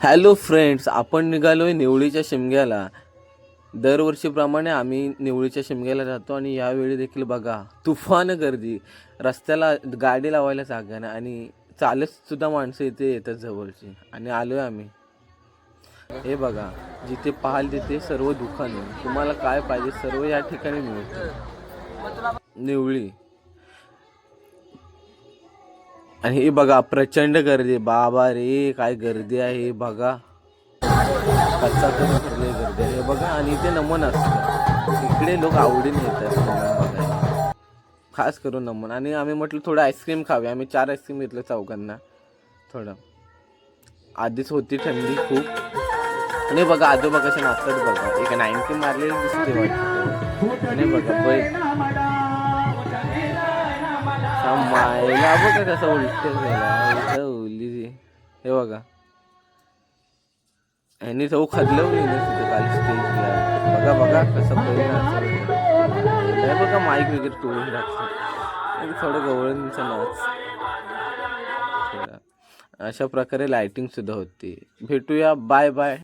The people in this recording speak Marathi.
हॅलो फ्रेंड्स, आपण निघालोय निवळीच्या शिमग्याला. दरवर्षीप्रमाणे आम्ही निवळीच्या शिमग्याला जातो आणि यावेळी देखील बघा तुफान गर्दी. रस्त्याला गाडी लावायला जागा नाही आणि चालत सुद्धा माणसं इथे येतात जवळची. आणि आलोय आम्ही. हे बघा, जिथे पाहाल तिथे सर्व दुकाने, तुम्हाला काय पाहिजे सर्व या ठिकाणी मिळतं. निवळी. आणि हे बघा प्रचंड गर्दी, बाबा रे काय गर्दी आहे हे बघा. कच्चा करून ठरले गर्दी हे बघा. आणि इथे नमन असतं, इकडे लोक आवडीने येतात नमन बघायला, खास करून नमन. आणि आम्ही म्हटलं थोडं आईस्क्रीम खावे. आम्ही 4 आईस्क्रीम घेतलं चौघांना. थोडं आधीच होती थंडी खूप. आणि बघा आजोबा कशा नाचतात बघा. एक 90 मारलेली दिसते वाटतं. आणि बघा मायला बघा कसं उलट गेला उली. हे बघा यांनी तो खदलवली ना तिथे काल स्टेजला. बघा बघा कसं पहिलं बघा माईक वगैरे तोडून टाकतं. थोडं गवळणीचा नाच. अशा प्रकारे लाइटिंग सुद्धा होती. भेटूया, बाय बाय.